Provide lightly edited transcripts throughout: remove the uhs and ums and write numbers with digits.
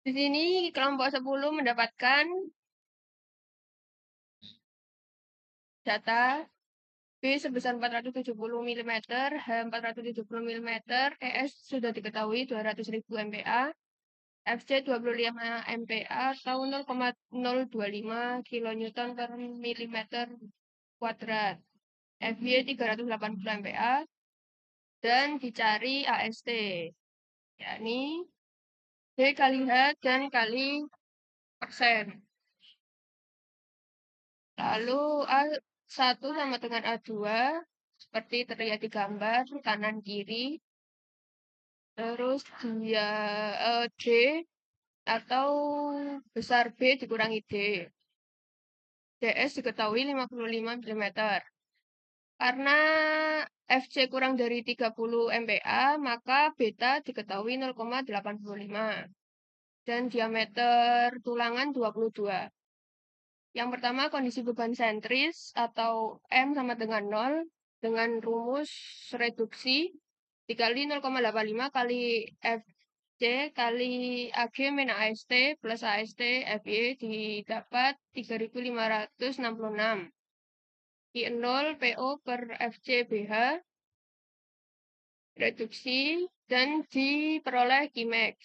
Di sini kelompok 10 mendapatkan data B sebesar 470 mm, H 470 mm, ES sudah diketahui 200.000 MPa, FC 25 MPa atau 0,025 kilonewton per milimeter kuadrat, FY 380 MPa, dan dicari AST, yakni B kali H dan kali persen. Lalu A1 sama dengan A2, seperti terlihat di gambar kanan kiri. Terus dia D atau besar B dikurangi D. DS diketahui 55 mm. Karena FC kurang dari 30 MPa, maka beta diketahui 0,85. Dan diameter tulangan 22. Yang pertama kondisi beban sentris atau M sama dengan 0 dengan rumus reduksi dikali 0,85 kali FC kali AG min AST plus AST FY didapat 3.566. I0 PO per FC BH reduksi dan diperoleh Qmax.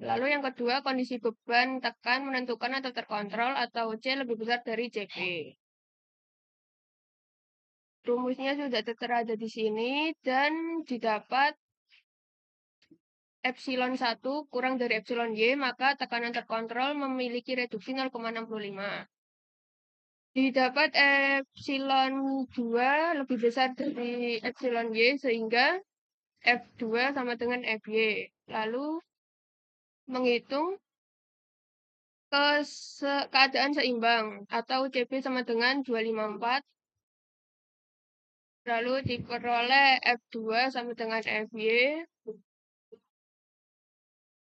Lalu yang kedua, kondisi beban tekan menentukan atau terkontrol atau C lebih besar dari CP. Rumusnya sudah tertera di sini dan didapat epsilon 1 kurang dari epsilon Y, maka tekanan terkontrol memiliki reduksi 0,65. Didapat epsilon 2 lebih besar dari epsilon Y sehingga F2 sama dengan FY. Lalu menghitung keadaan seimbang atau CP sama dengan 254. Lalu diperoleh F2 sama dengan FY.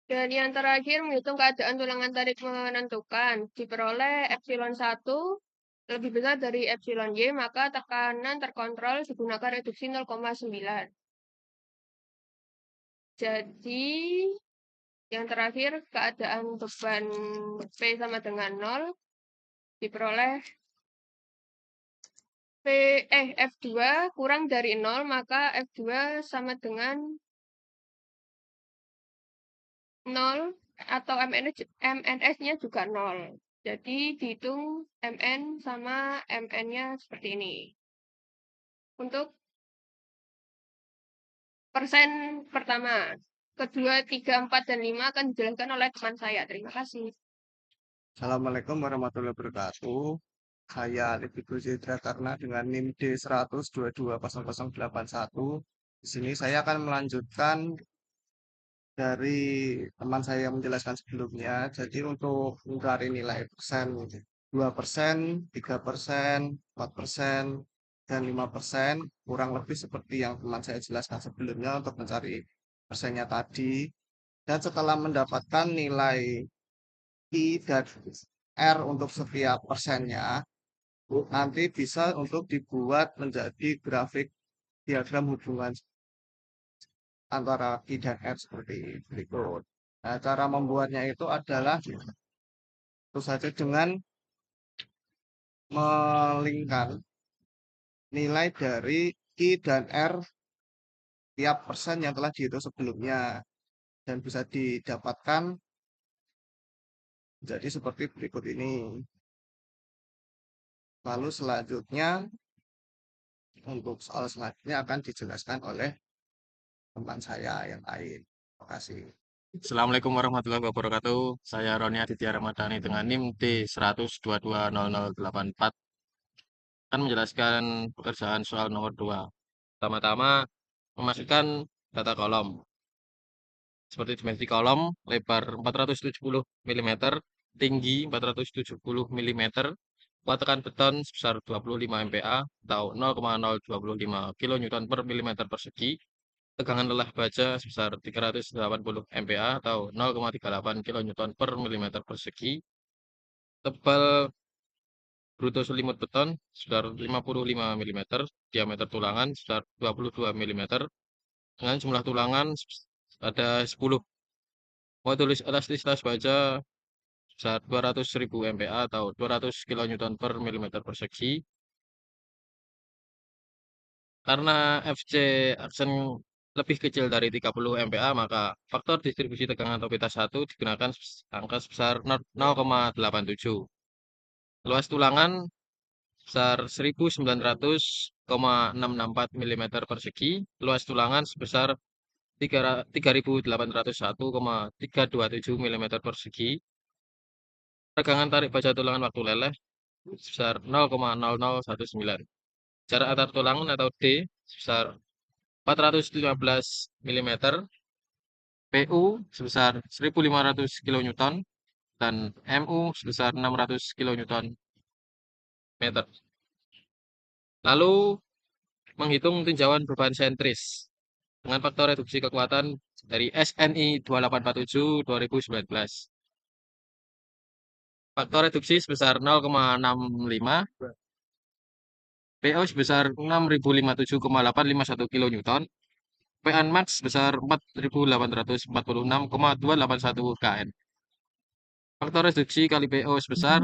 Dan yang terakhir menghitung keadaan tulangan tarik menentukan. Diperoleh epsilon 1 lebih besar dari epsilon Y, maka tekanan terkontrol digunakan reduksi 0,9. Jadi yang terakhir keadaan beban P sama dengan 0 diperoleh F2 kurang dari 0, maka F2 sama dengan 0 atau MNS-nya juga 0. Jadi dihitung MN sama MN-nya seperti ini. Untuk persen pertama, kedua, 3, 4, dan 5 akan dijelaskan oleh teman saya. Terima kasih. Assalamualaikum warahmatullahi wabarakatuh. Saya Alif Zidra karena dengan NIM D100220081. Di sini saya akan melanjutkan dari teman saya yang menjelaskan sebelumnya. Jadi untuk mencari nilai persen 2%, 3%, 4%, dan 5%, kurang lebih seperti yang teman saya jelaskan sebelumnya untuk mencari persennya tadi. Dan setelah mendapatkan nilai I dan R untuk setiap persennya, nanti bisa untuk dibuat menjadi grafik diagram hubungan antara I dan R seperti berikut. Nah, cara membuatnya itu adalah tentu saja dengan melingkar nilai dari I dan R tiap persen yang telah dihitung sebelumnya dan bisa didapatkan jadi seperti berikut ini. Lalu selanjutnya untuk soal selanjutnya akan dijelaskan oleh teman saya yang lain. Terima kasih. Assalamualaikum warahmatullahi wabarakatuh. Saya Roni Aditya Ramadhani dengan NIM D1220084 akan menjelaskan pekerjaan soal nomor 2. Pertama-tama, memasukkan data kolom. Seperti dimensi kolom, lebar 470 mm, tinggi 470 mm, kuat tekan beton sebesar 25 MPa atau 0,025 kN per mm persegi, tegangan lelah baja sebesar 380 MPa atau 0,38 kN per mm persegi, tebal bruto selimut beton sebesar 55 mm, diameter tulangan sebesar 22 mm, dengan jumlah tulangan ada 10. Modulus elastisitas baja sebesar 200.000 MPa atau 200 kN per mm persegi. Karena Fc aksen lebih kecil dari 30 MPa, maka faktor distribusi tegangan atau beta 1 digunakan angka sebesar 0,87. Luas tulangan sebesar 1900,664 mm persegi. Luas tulangan sebesar 3801,327 mm persegi. Tegangan tarik baja tulangan waktu leleh sebesar 0,0019. Jarak antar tulangan atau D sebesar 415 mm, PU sebesar 1500 kN, dan MU sebesar 600 kN meter. Lalu menghitung tinjauan beban sentris dengan faktor reduksi kekuatan dari SNI 2847 2019. Faktor reduksi sebesar 0,65, PO sebesar 6057,851 kN, PA max sebesar 4846,281 kN. Faktor reduksi kali PO sebesar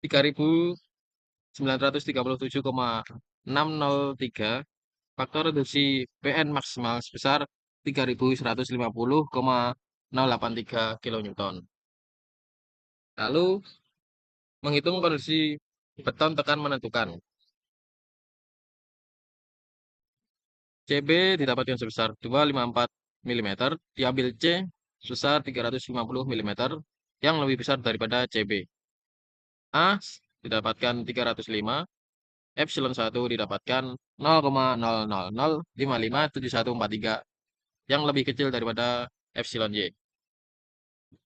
3937,603. Faktor reduksi PN maksimal sebesar 3150,083 kN. Lalu menghitung kondisi beton tekan menentukan. CB didapatkan sebesar 254 mm, diambil C sebesar 350 mm yang lebih besar daripada CB. A didapatkan 305, epsilon 1 didapatkan 0,000557143 yang lebih kecil daripada epsilon Y.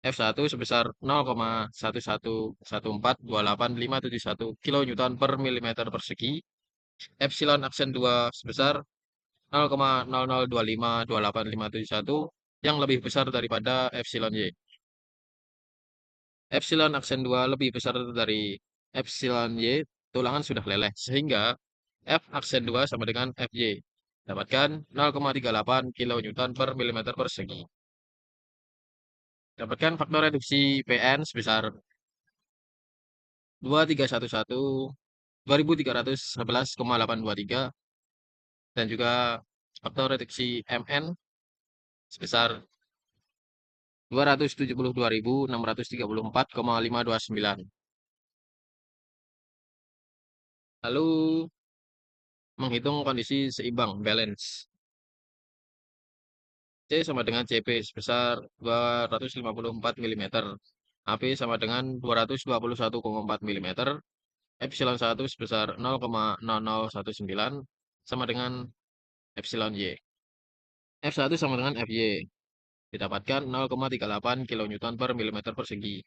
F1 sebesar 0,111428571 kN per mm persegi. Epsilon aksen 2 sebesar 0,00252851 yang lebih besar daripada epsilon Y. Epsilon aksen 2 lebih besar dari epsilon Y, tulangan sudah leleh, sehingga F aksen 2 sama dengan FY. Dapatkan 0,38 kN per mm persegi. Dapatkan faktor reduksi PN sebesar 2311,823 dan juga faktor reduksi MN sebesar 272.634,529. Lalu menghitung kondisi seimbang, balance. C sama dengan CP sebesar 254 mm, AP sama dengan 221,4 mm, epsilon 1 sebesar 0,0019 sama dengan epsilon Y. F1 sama dengan FY, didapatkan 0,38 kN per mm persegi.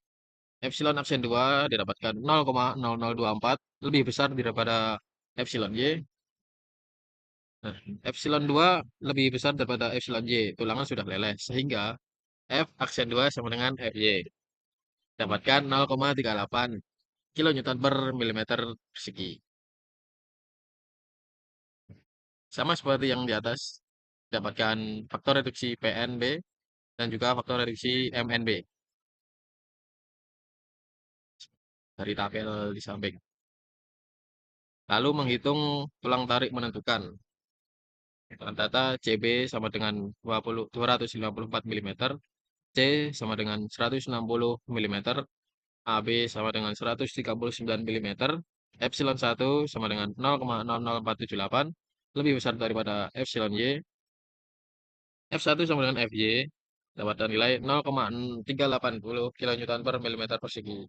Epsilon aksen 2 didapatkan 0,0024, lebih besar daripada epsilon Y. Nah, epsilon 2 lebih besar daripada epsilon Y, tulangan sudah leleh, sehingga F aksen 2 sama dengan FY. Dapatkan 0,38 kN per mm persegi. Sama seperti yang di atas, dapatkan faktor reduksi PNB dan juga faktor reduksi MNB dari tabel di samping. Lalu menghitung tulang tarik menentukan. Dengan data CB sama dengan 294 mm, C sama dengan 160 mm, AB sama dengan 139 mm, epsilon 1 sama dengan 0,00478, lebih besar daripada epsilon Y. F1 sama dengan FY, dapat nilai 0,380 kN per mm persegi.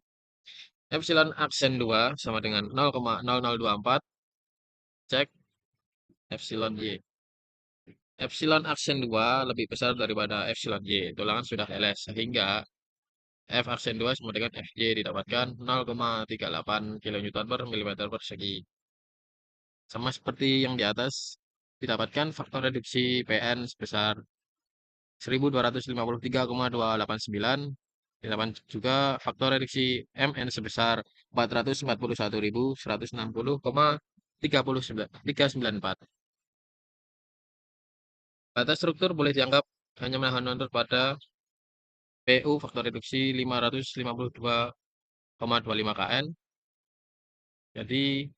Epsilon aksen 2 sama dengan 0,0024, cek epsilon Y. Epsilon aksen 2 lebih besar daripada epsilon Y, tulangan sudah LS, sehingga F aksen 2 sama dengan FY didapatkan 0,38 kN per mm persegi. Sama seperti yang di atas, didapatkan faktor reduksi PN sebesar 1253,289. Didapatkan juga faktor reduksi MN sebesar 441.160,394. Batas struktur boleh dianggap hanya menahan menuntut pada PU faktor reduksi 552,25 kN, jadi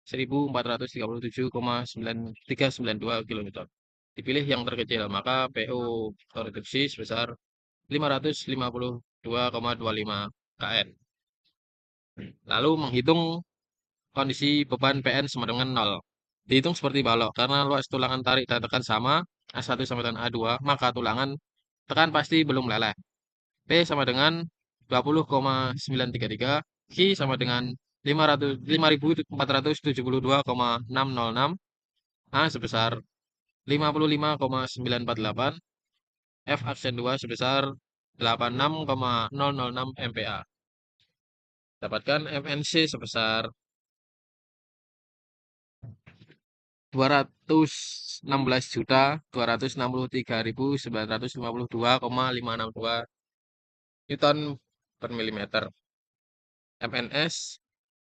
1437,9392 kN. Dipilih yang terkecil, maka PU faktor reduksi sebesar 552,25 kN. Lalu menghitung kondisi beban PN sama dengan 0. Dihitung seperti balok, karena luas tulangan tarik dan tekan sama, A1 sama dengan A2, maka tulangan tekan pasti belum meleleh. P sama dengan 20,933, Q sama dengan 5472,606, A sebesar 55,948, F aksen 2 sebesar 86,006 MPa. Dapatkan MNC sebesar 216.263.952,562 Newton per milimeter. MNS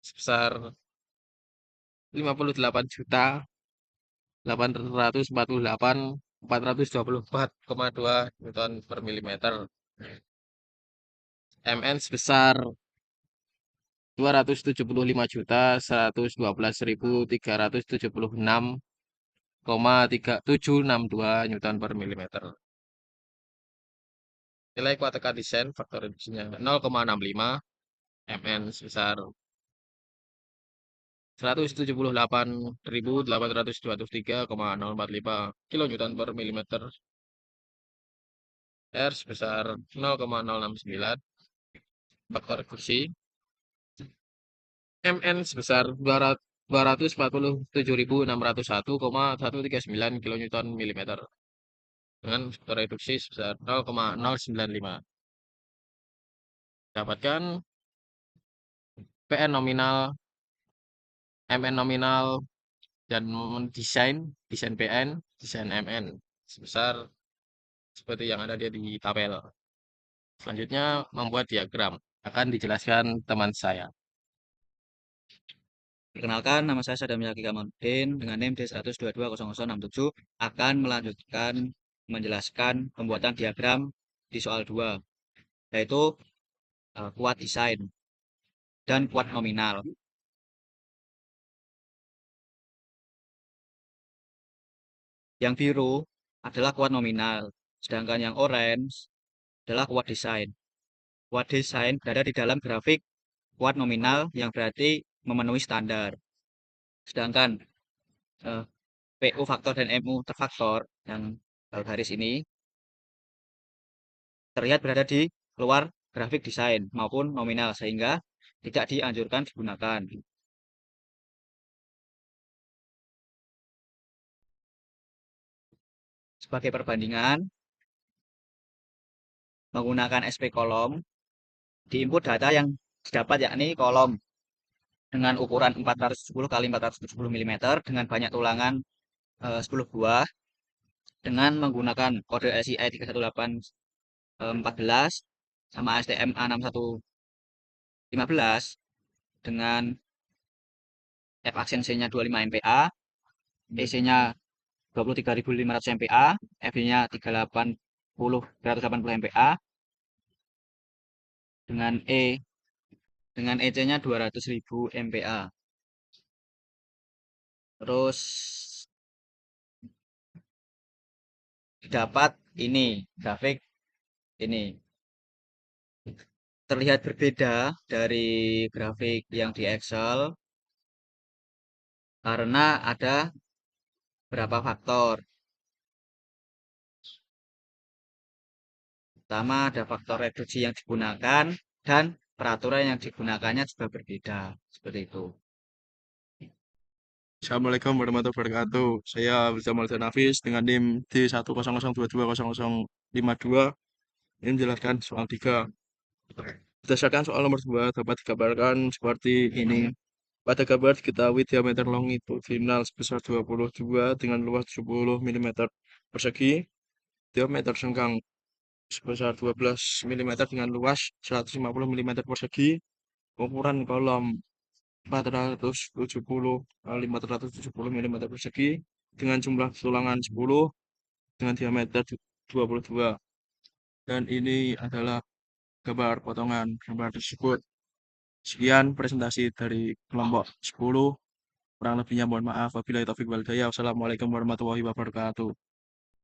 sebesar 58.848.424,2 Newton per milimeter. MN sebesar 275.112.376,762 Newton per milimeter. Nilai kuat tekan desain faktor reduksinya 0,65, MN sebesar 178.823,045 kN per milimeter. R sebesar 0,069, faktor reduksi. MN sebesar 247.601,139 kN milimeter dengan faktor reduksi sebesar 0,095. Dapatkan PN nominal, MN nominal, dan desain PN, desain MN sebesar seperti yang ada di tabel. Selanjutnya membuat diagram, akan dijelaskan teman saya. Perkenalkan, nama saya Sadam Yaki Kamarudin dengan NIM D1220067 akan melanjutkan menjelaskan pembuatan diagram di soal 2, yaitu kuat desain dan kuat nominal. Yang biru adalah kuat nominal, sedangkan yang orange adalah kuat desain. Kuat desain berada di dalam grafik kuat nominal yang berarti memenuhi standar. Sedangkan PU faktor dan MU terfaktor yang garis ini terlihat berada di luar grafik desain maupun nominal, sehingga tidak dianjurkan digunakan. Sebagai perbandingan, menggunakan SP kolom, diinput data yang didapat yakni kolom dengan ukuran 470 x 470 mm dengan banyak tulangan 10 buah dengan menggunakan kode SIA 31814 sama STM A6115 dengan F aksen C-nya 25 MPa, EC-nya 23.500 MPa, FB-nya 380 MPa, dengan EC-nya 200.000 MPa. Terus dapat ini grafik ini terlihat berbeda dari grafik yang di Excel karena ada beberapa faktor. Pertama, ada faktor reduksi yang digunakan dan peraturan yang digunakannya juga berbeda, seperti itu. Assalamualaikum warahmatullahi wabarakatuh. Saya Jamal Nafis dengan NIM D100220052. Ini menjelaskan soal 3. Berdasarkan soal nomor 2 dapat digambarkan seperti ini. Pada gambar diketahui diameter longitudinal sebesar 22 dengan luas 70 mm persegi, diameter senggang sebesar 12 mm dengan luas 150 mm persegi, ukuran kolom 470 x 570 mm persegi dengan jumlah tulangan 10 dengan diameter 22. Dan ini adalah gambar potongan gambar tersebut. Sekian presentasi dari kelompok 10. Kurang lebihnya mohon maaf. Wabillahi taufiq wal hidayah. Wassalamualaikum warahmatullahi wabarakatuh.